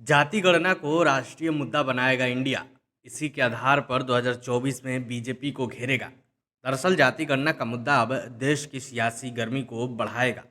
जाति गणना को राष्ट्रीय मुद्दा बनाएगा इंडिया। इसी के आधार पर 2024 में बीजेपी को घेरेगा। दरअसल जाति गणना का मुद्दा अब देश की सियासी गर्मी को बढ़ाएगा।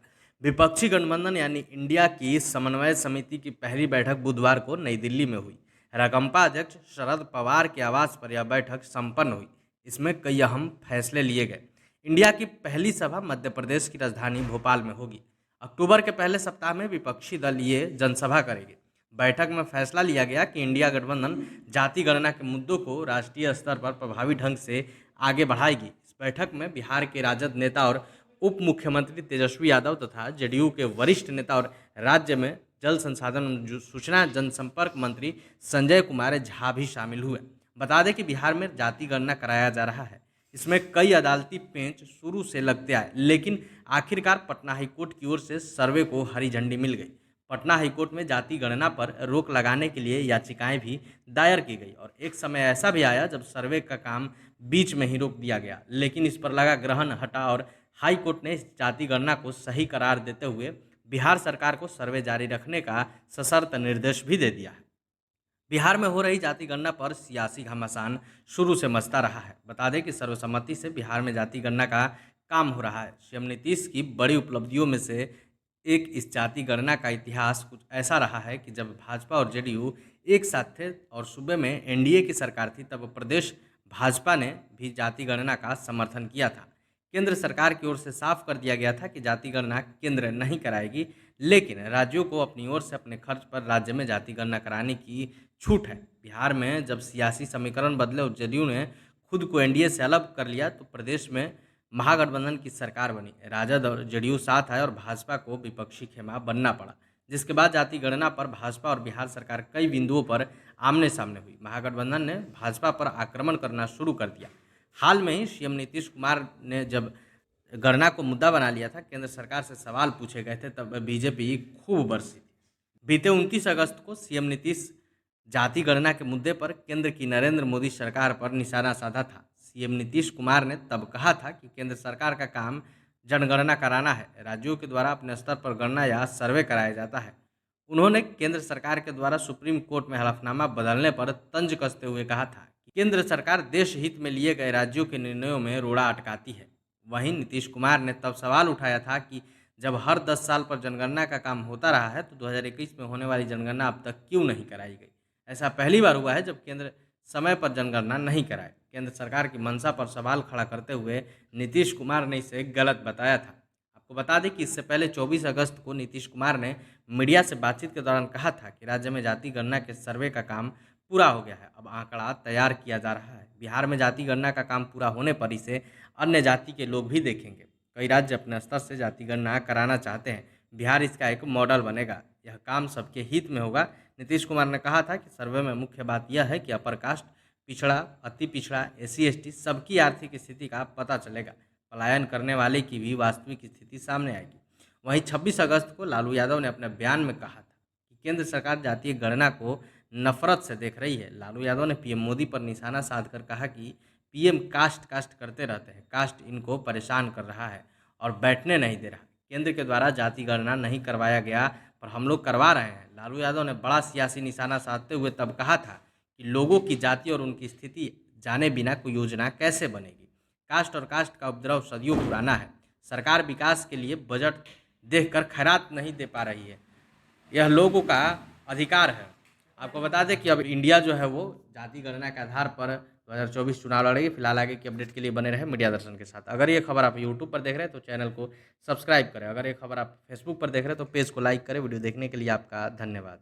विपक्षी गठबंधन यानी इंडिया की समन्वय समिति की पहली बैठक बुधवार को नई दिल्ली में हुई। राकांपा अध्यक्ष शरद पवार के आवास पर यह बैठक संपन्न हुई। इसमें कई अहम फैसले लिए गए। इंडिया की पहली सभा मध्य प्रदेश की राजधानी भोपाल में होगी। अक्टूबर के पहले सप्ताह में विपक्षी दल ये जनसभा करेंगे। बैठक में फैसला लिया गया कि इंडिया गठबंधन जाति गणना के मुद्दों को राष्ट्रीय स्तर पर प्रभावी ढंग से आगे बढ़ाएगी। इस बैठक में बिहार के राजद नेता और उप मुख्यमंत्री तेजस्वी यादव तथा जेडीयू के वरिष्ठ नेता और राज्य में जल संसाधन सूचना जनसंपर्क मंत्री संजय कुमार झा भी शामिल हुए। बता दें कि बिहार में जाति गणना कराया जा रहा है। इसमें कई अदालती पेंच शुरू से लगते आए, लेकिन आखिरकार पटना हाईकोर्ट की ओर से सर्वे को हरी झंडी मिल गई। पटना हाईकोर्ट में जाति गणना पर रोक लगाने के लिए याचिकाएं भी दायर की गई और एक समय ऐसा भी आया जब सर्वे का काम बीच में ही रोक दिया गया, लेकिन इस पर लगा ग्रहण हटा और हाईकोर्ट ने इस जाति गणना को सही करार देते हुए बिहार सरकार को सर्वे जारी रखने का सशर्त निर्देश भी दे दिया है। बिहार में हो रही जाति गणना पर सियासी घमासान शुरू से मचता रहा है। बता दें कि सर्वसम्मति से बिहार में जाति गणना का काम हो रहा है। सीएम नीतीश की बड़ी उपलब्धियों में से एक इस जाति गणना का इतिहास कुछ ऐसा रहा है कि जब भाजपा और जेडीयू एक साथ थे और सूबे में एनडीए की सरकार थी, तब प्रदेश भाजपा ने भी जाति गणना का समर्थन किया था। केंद्र सरकार की ओर से साफ कर दिया गया था कि जाति गणना केंद्र नहीं कराएगी, लेकिन राज्यों को अपनी ओर से अपने खर्च पर राज्य में जाति गणना कराने की छूट है। बिहार में जब सियासी समीकरण बदले और जेडीयू ने खुद को एनडीए से अलग कर लिया, तो प्रदेश में महागठबंधन की सरकार बनी। राजद और जेडीयू साथ आए और भाजपा को विपक्षी खेमा बनना पड़ा, जिसके बाद जाति गणना पर भाजपा और बिहार सरकार कई बिंदुओं पर आमने सामने हुई। महागठबंधन ने भाजपा पर आक्रमण करना शुरू कर दिया। हाल में ही सीएम नीतीश कुमार ने जब गणना को मुद्दा बना लिया था, केंद्र सरकार से सवाल पूछे गए थे, तब बीजेपी खूब बरसी थी। बीते 29 अगस्त को सीएम नीतीश जाति गणना के मुद्दे पर केंद्र की नरेंद्र मोदी सरकार पर निशाना साधा था। सीएम नीतीश कुमार ने तब कहा था कि केंद्र सरकार का काम जनगणना कराना है, राज्यों के द्वारा अपने स्तर पर गणना या सर्वे कराया जाता है। उन्होंने केंद्र सरकार के द्वारा सुप्रीम कोर्ट में हलफनामा बदलने पर तंज कसते हुए कहा था कि केंद्र सरकार देश हित में लिए गए राज्यों के निर्णयों में रोड़ा अटकाती है। वहीं नीतीश कुमार ने तब सवाल उठाया था कि जब हर 10 साल पर जनगणना का काम होता रहा है, तो 2021 में होने वाली जनगणना अब तक क्यों नहीं कराई गई। ऐसा पहली बार हुआ है जब केंद्र समय पर जनगणना नहीं कराए। केंद्र सरकार की मंशा पर सवाल खड़ा करते हुए नीतीश कुमार ने इसे गलत बताया था। आपको बता दें कि इससे पहले 24 अगस्त को नीतीश कुमार ने मीडिया से बातचीत के दौरान कहा था कि राज्य में जाति गणना के सर्वे का काम पूरा हो गया है, अब आंकड़ा तैयार किया जा रहा है। बिहार में जाति गणना का काम पूरा होने पर इसे अन्य जाति के लोग भी देखेंगे। कई राज्य अपने स्तर से जाति गणना कराना चाहते हैं। बिहार इसका एक मॉडल बनेगा। यह काम सबके हित में होगा। नीतीश कुमार ने कहा था कि सर्वे में मुख्य बात यह है कि अपर कास्ट, पिछड़ा, अति पिछड़ा, एससी एसटी सबकी आर्थिक स्थिति का पता चलेगा। पलायन करने वाले की भी वास्तविक स्थिति सामने आएगी। वहीं 26 अगस्त को लालू यादव ने अपने बयान में कहा था कि केंद्र सरकार जातीय गणना को नफरत से देख रही है। लालू यादव ने पीएम मोदी पर निशाना साधकर कहा कि पीएम कास्ट कास्ट करते रहते हैं, कास्ट इनको परेशान कर रहा है और बैठने नहीं दे रहा। केंद्र के द्वारा जाति गणना नहीं करवाया गया, पर हम लोग करवा रहे हैं। लालू यादव ने बड़ा सियासी निशाना साधते हुए तब कहा था कि लोगों की जाति और उनकी स्थिति जाने बिना कोई योजना कैसे बनेगी। कास्ट और कास्ट का उपद्रव सदियों पुराना है। सरकार विकास के लिए बजट देखकर खैरात नहीं दे पा रही है। यह लोगों का अधिकार है। आपको बता दें कि अब इंडिया जो है वो जाति गणना के आधार पर 2024 चुनाव लड़ेगी। फिलहाल आगे की अपडेट के लिए बने रहे मीडिया दर्शन के साथ। अगर ये खबर आप यूट्यूब पर देख रहे हैं तो चैनल को सब्सक्राइब करें। अगर ये खबर आप फेसबुक पर देख रहे हैं तो पेज को लाइक करें। वीडियो देखने के लिए आपका धन्यवाद।